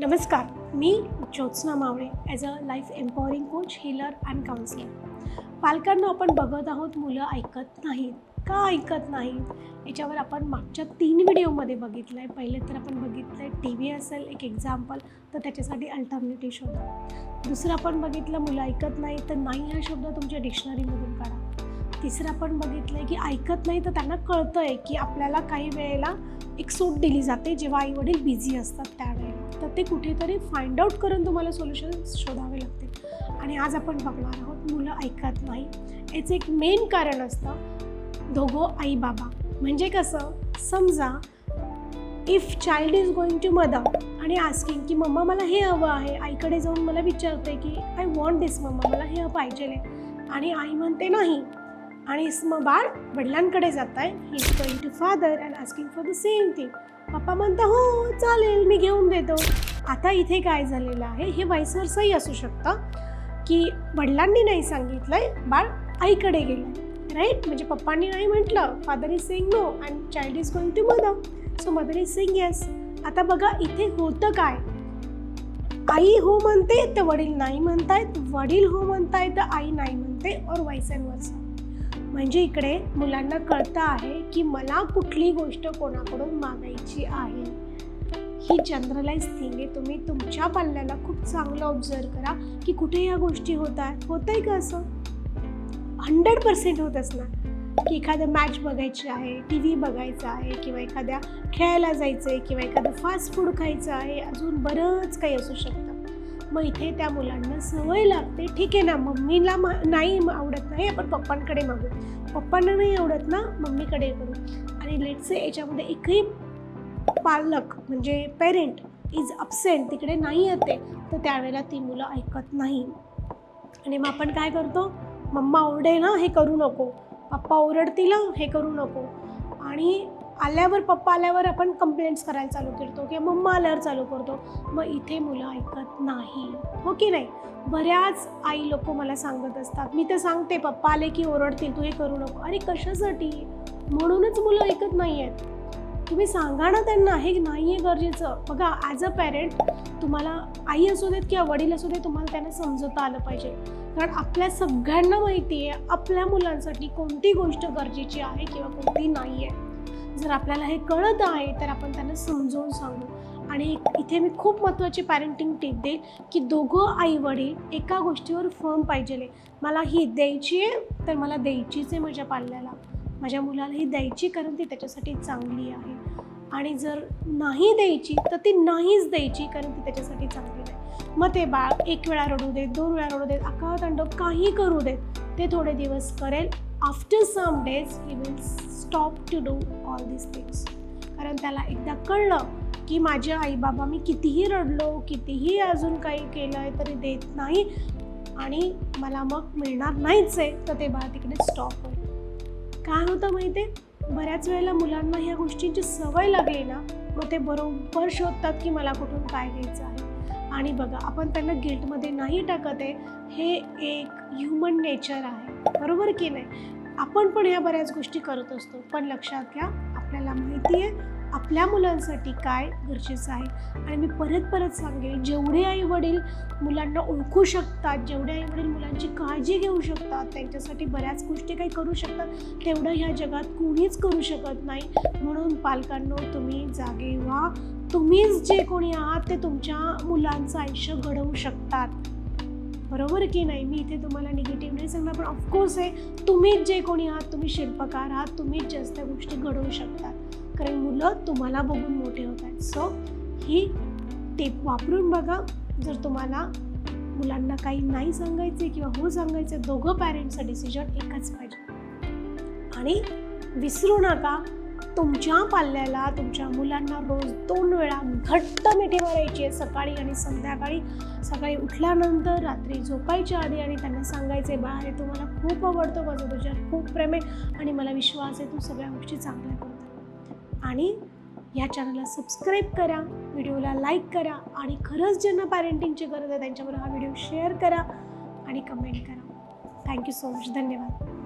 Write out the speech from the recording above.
नमस्कार, मी Jyotsna Mawale as a life empowering coach, healer and counsellor. पालकांना आपण बघत आहोत मुलं ऐकत नाहीत. का ऐकत नाहीत याच्यावर आपण मागच्या 3 व्हिडिओमध्ये बघितलं आहे. पहिले तर आपण बघितलं आहे टी व्ही असेल एक एक्झाम्पल, तर त्याच्यासाठी अल्टरनेटिव्ह शोधा. दुसरं आपण बघितलं मुलं ऐकत नाही तर नाही हा शब्द तुमच्या डिक्शनरीमधून काढा. तिसरं आपण बघितलं आहे की ऐकत नाही तर त्यांना कळतं आहे की आपल्याला काही वेळेला एक सूट दिली जाते जेव्हा आईवडील बिझी असतात त्यावेळेला, तर ते कुठेतरी फाइंड आउट करून तुम्हाला सोल्युशन शोधावे लागते. आणि आज आपण बघणार आहोत मुलं ऐकत नाही. याचं एक मेन कारण असतं दोघं आई बाबा. म्हणजे कसं, समजा if child is going to mother आणि आस्किंग की मम्मा मला हे हवं आहे, आईकडे जाऊन मला विचारते की आय वॉन्ट दिस मम्मा, मला हे पाहिजे आहे, आणि आई म्हणते नाही, आणि मग बाळ वडिलांकडे जात आहे, he is going to father and asking for the same thing. पप्पा म्हणता हो चालेल मी घेऊन देतो. आता इथे काय झालेलं आहे, हे वाईस वर्साही असू शकतं की वडिलांनी नाही सांगितलं आहे, बाळ आईकडे गेलं, राईट. म्हणजे पप्पांनी नाही म्हटलं, father is saying no and child is going to mother, so mother is saying yes. आता बघा इथे होतं काय, आई हो म्हणते तर वडील नाही म्हणतायत, वडील हो म्हणतायत तर आई नाही म्हणते, और वाईस अँड वर्सा. म्हणजे इकडे मुलांना कळतं आहे की मला कुठली गोष्ट कोणाकडून मागायची आहे. ही जनरलाइज थिंग आहे. तुम्ही तुमच्या पाल्याला खूप चांगलं ऑब्झर्व करा की कुठे ह्या गोष्टी होत आहेत. होतंय का असं? 100% होत असणार की एखादं मॅच बघायची आहे, टी व्ही बघायचा आहे, किंवा एखाद्या खेळायला जायचं आहे, किंवा एखादं फास्ट फूड खायचं आहे, अजून बरंच काही असू शकतं. मग इथे त्या मुलांना सवय लागते, ठीक आहे ना, मम्मीला नाही आवडत नाही आपण पप्पांकडे मागू, पप्पांना नाही आवडत ना मम्मीकडे करू. आणि लेट्स से याच्यामध्ये एकही पालक म्हणजे पेरेंट इज अपसेंट, तिकडे नाही येते, तर त्यावेळेला ती मुलं ऐकत नाही. आणि मग आपण काय करतो, मम्मा ओरडे ना हे करू नको, पप्पा ओरडतील हे करू नको, आणि पप्पा आल्यावर आपण कंप्लेंट्स करायला चालू करतो किंवा मम्मा आल्यावर चालू करतो. मग इथे मुलं ऐकत नाही, हो की नाही. बऱ्याच आई लोक मला सांगत असतात, मी तर सांगते पप्पा आले की ओरडतील, तू हे करू नको. अरे कशासाठी? म्हणूनच मुलं ऐकत नाही आहेत. तुम्ही सांगा ना त्यांना, हे नाही आहे गरजेचं. बघा ॲज अ पॅरेंट तुम्हाला आई असू देत किंवा वडील असू देत, तुम्हाला त्यांना समजवता आलं पाहिजे. कारण आपल्या सगळ्यांना माहिती आहे आपल्या मुलांसाठी कोणती गोष्ट गरजेची आहे किंवा कोणती नाही आहे. जर आपल्याला हे कळत आहे तर आपण त्यांना समजावून सांगू. आणि इथे मी खूप महत्त्वाची पॅरेंटिंग टिप देईल की दोघं आई वडील एका गोष्टीवर फर्म पाहिजे. मला ही द्यायची आहे तर मला द्यायचीच आहे, माझ्या पाल्याला, माझ्या मुलाला ही द्यायची कारण ती त्याच्यासाठी चांगली आहे. आणि जर नाही द्यायची तर ती नाहीच द्यायची कारण ती त्याच्यासाठी चांगली नाही. मग ते बाळ 1 वेळा रडू देत, 2 वेळा रडू देत, आकांतांडव काही करू देत, ते थोडे दिवस करेल. After some days he will stop to do all this things. कारण त्याला एकदा कळलं की माझे आई बाबा मी कितीही रडलो, कितीही अजून काही केलं आहे तरी देत नाही, आणि मला मग मिळणार नाहीच आहे, तर ते बाळ तिकडे स्टॉप होईल. काय होतं माहिती आहे, बऱ्याच वेळेला मुलांना ह्या गोष्टींची सवय लागली ना, मग ते बरोबर शोधतात की मला कुठून काय घ्यायचं आहे. आणि बघा आपण त्यांना गिल्टमध्ये नाही टाकत आहे, हे एक ह्युमन नेचर आहे, बरोबर की नाही. आपण पण ह्या बऱ्याच गोष्टी करत असतो, पण लक्षात घ्या आपल्याला माहिती आहे आपल्या मुलांसाठी काय गरजेचं आहे. आणि मी परत सांगेन, जेवढे आईवडील मुलांना ओळखू शकतात, जेवढे आईवडील मुलांची काळजी घेऊ शकतात, त्यांच्यासाठी बऱ्याच गोष्टी काही करू शकतात, तेवढं ह्या जगात कोणीच करू शकत नाही. म्हणून पालकांनो तुम्ही जागे व्हा. तुम्हीच जे कोणी आहात ते तुमच्या मुलांचं आयुष्य घडवू शकतात, बरोबर की नाही. मी इथे तुम्हाला निगेटिव्ह नाही सांगणार, पण ऑफकोर्स आहे तुम्हीच जे कोणी आहात, तुम्ही शिल्पकार आहात, तुम्हीच जास्त गोष्टी घडवू शकतात, कारण मुलं तुम्हाला बघून मोठे होत आहेत. सो ही टिप वापरून बघा. जर तुम्हाला मुलांना काही नाही सांगायचे किंवा हो सांगायचे, दोघं पॅरेंट्सचं डिसिजन एकच पाहिजे. आणि विसरू नका, तुमच्या पाल्याला तुमच्या मुलांना रोज 2 वेळा घट्ट मिठी मारायची आहे, सकाळी आणि संध्याकाळी. सकाळी उठल्यानंतर, रात्री झोपायच्या आधी, आणि त्यांना सांगायचे बाळा हे तुम्हाला खूप आवडतं, माझं तुझ्यावर खूप प्रेम आहे आणि मला विश्वास आहे तू सगळ्या गोष्टी चांगल्या करतो. आणि या चॅनलला सबस्क्राईब करा, व्हिडिओला लाईक करा, आणि खरंच ज्यांना पॅरेंटिंगची गरज आहे त्यांच्याबरोबर हा व्हिडिओ शेअर करा आणि कमेंट करा. Thank you so much. धन्यवाद.